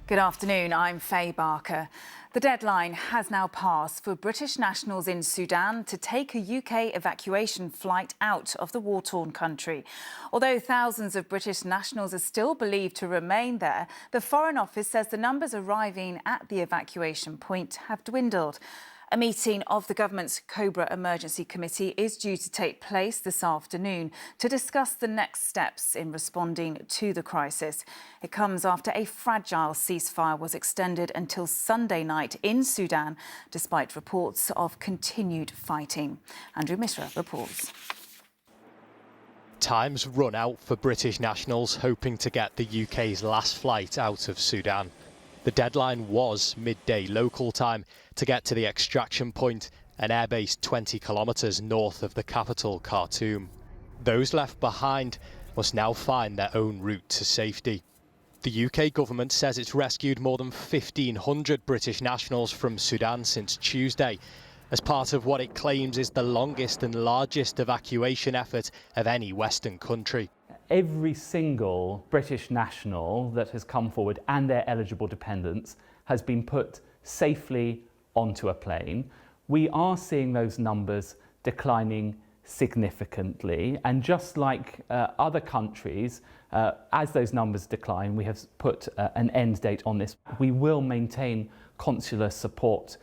Good afternoon, I'm Faye Barker. The deadline has now passed for British nationals in Sudan to take a UK evacuation flight out of the war-torn country. Although thousands of British nationals are still believed to remain there, the Foreign Office says the numbers arriving at the evacuation point have dwindled. A meeting of the government's Cobra Emergency Committee is due to take place this afternoon to discuss the next steps in responding to the crisis. It comes after a fragile ceasefire was extended until Sunday night in Sudan, despite reports of continued fighting. Andrew Misra reports. Time's run out for British nationals hoping to get the UK's last flight out of Sudan. The deadline was midday local time to get to the extraction point, an airbase 20 kilometres north of the capital, Khartoum. Those left behind must now find their own route to safety. The UK government says it's rescued more than 1,500 British nationals from Sudan since Tuesday, as part of what it claims is the longest and largest evacuation effort of any Western country. Every single British national that has come forward and their eligible dependents has been put safely onto a plane. We are seeing those numbers declining significantly, and just like other countries, as those numbers decline, we have put an end date on this. We will maintain consular support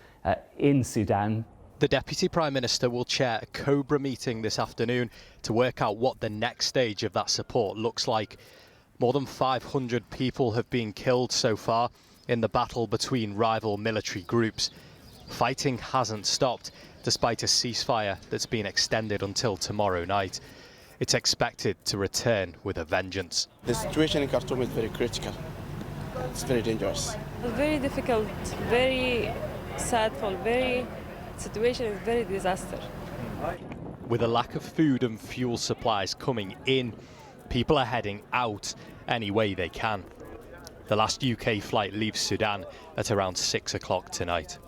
in Sudan. The Deputy Prime Minister will chair a Cobra meeting this afternoon to work out what the next stage of that support looks like. More than 500 people have been killed so far in the battle between rival military groups. Fighting hasn't stopped, despite a ceasefire that's been extended until tomorrow night. It's expected to return with a vengeance. The situation in Khartoum is very critical. It's very dangerous. Very difficult, very sadful, situation is very disaster. With a lack of food and fuel supplies coming in, people are heading out any way they can. The last UK flight leaves Sudan at around 6 o'clock tonight.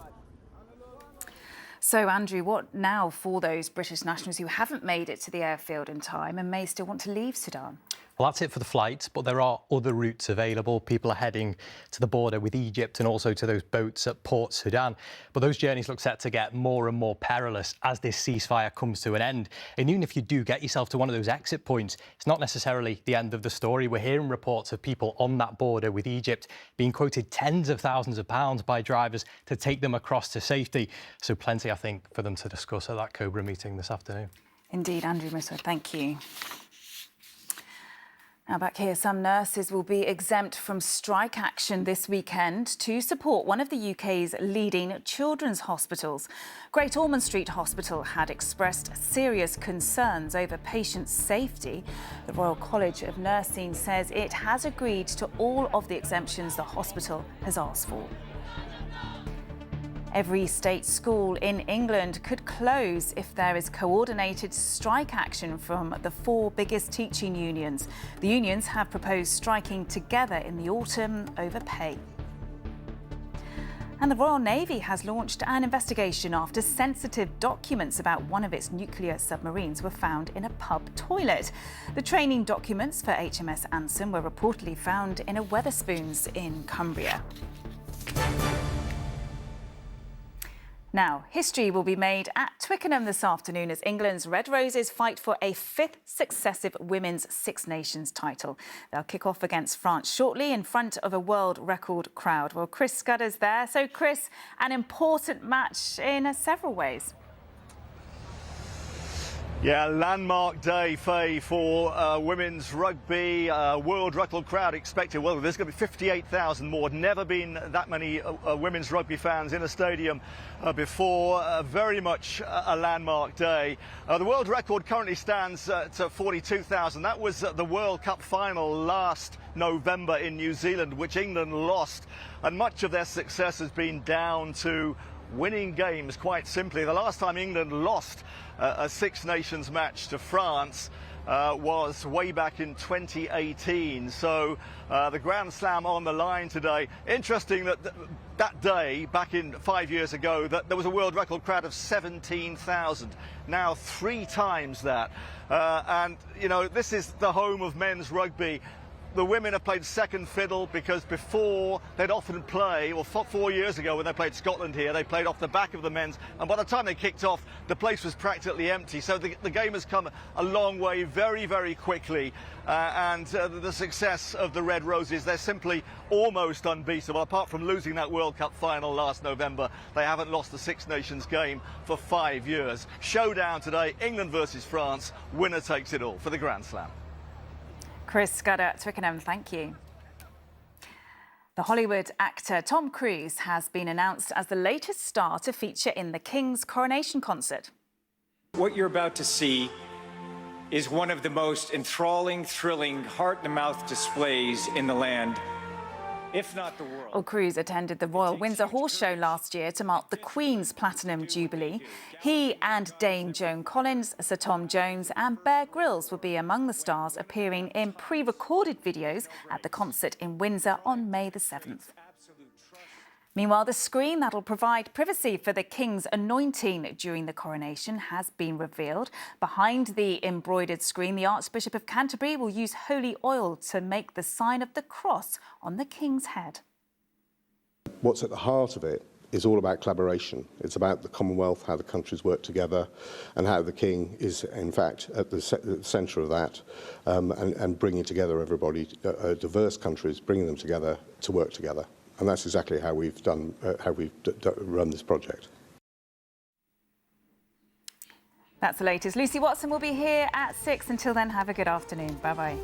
So, Andrew, what now for those British nationals who haven't made it to the airfield in time and may still want to leave Sudan? Well, that's it for the flights, but there are other routes available. People are heading to the border with Egypt and also to those boats at Port Sudan. But those journeys look set to get more and more perilous as this ceasefire comes to an end. And even if you do get yourself to one of those exit points, it's not necessarily the end of the story. We're hearing reports of people on that border with Egypt being quoted tens of thousands of pounds by drivers to take them across to safety. So plenty, I think, for them to discuss at that Cobra meeting this afternoon. Indeed, Andrew Misra, thank you. Now back here, some nurses will be exempt from strike action this weekend to support one of the UK's leading children's hospitals. Great Ormond Street Hospital had expressed serious concerns over patient safety. The Royal College of Nursing says it has agreed to all of the exemptions the hospital has asked for. Every state school in England could close if there is coordinated strike action from the 4 biggest teaching unions. The unions have proposed striking together in the autumn over pay. And the Royal Navy has launched an investigation after sensitive documents about one of its nuclear submarines were found in a pub toilet. The training documents for HMS Anson were reportedly found in a Wetherspoons in Cumbria. Now, history will be made at Twickenham this afternoon as England's Red Roses fight for a 5th successive Women's Six Nations title. They'll kick off against France shortly in front of a world record crowd. Well, Chris Scudder's there. So, Chris, an important match in several ways. Yeah, landmark day, Faye, for women's rugby. World record crowd expected. Well, there's going to be 58,000 more. Never been that many women's rugby fans in a stadium before. Very much a landmark day. The world record currently stands at 42,000. That was the World Cup final last November in New Zealand, which England lost. And much of their success has been down to winning games, quite simply. The last time England lost a Six Nations match to France was way back in 2018. So the Grand Slam on the line today. Interesting that that day, back in 5 years ago, that there was a world record crowd of 17,000. Now 3 times that. And, you know, this is the home of men's rugby. the women have played second fiddle because before they'd often play, or 4 years ago when they played Scotland here, they played off the back of the men's, and by the time they kicked off, the place was practically empty. So the game has come a long way very, very quickly, and the success of the Red Roses, they're simply almost unbeatable. Apart from losing that World Cup final last November, they haven't lost the Six Nations game for 5 years. Showdown today, England versus France, winner takes it all for the Grand Slam. Chris Scudder at Twickenham, thank you. The Hollywood actor Tom Cruise has been announced as the latest star to feature in the King's coronation concert. What you're about to see is one of the most enthralling, thrilling, heart-in-the-mouth displays in the land, if not the world. Well, Cruise attended the Royal Windsor Horse Show last year to mark the Queen's Platinum Jubilee. He and Dame Joan Collins, Sir Tom Jones and Bear Grylls will be among the stars appearing in pre-recorded videos at the concert in Windsor on May the 7th. Meanwhile, the screen that'll provide privacy for the King's anointing during the coronation has been revealed. Behind the embroidered screen, the Archbishop of Canterbury will use holy oil to make the sign of the cross on the King's head. What's at the heart of it is all about collaboration. It's about the Commonwealth, how the countries work together, and how the King is, in fact, at the centre of that, and bringing together everybody, diverse countries, bringing them together to work together. And that's exactly how we've run this project. That's the latest. Lucy Watson will be here at 6. Until then, have a good afternoon. Bye-bye.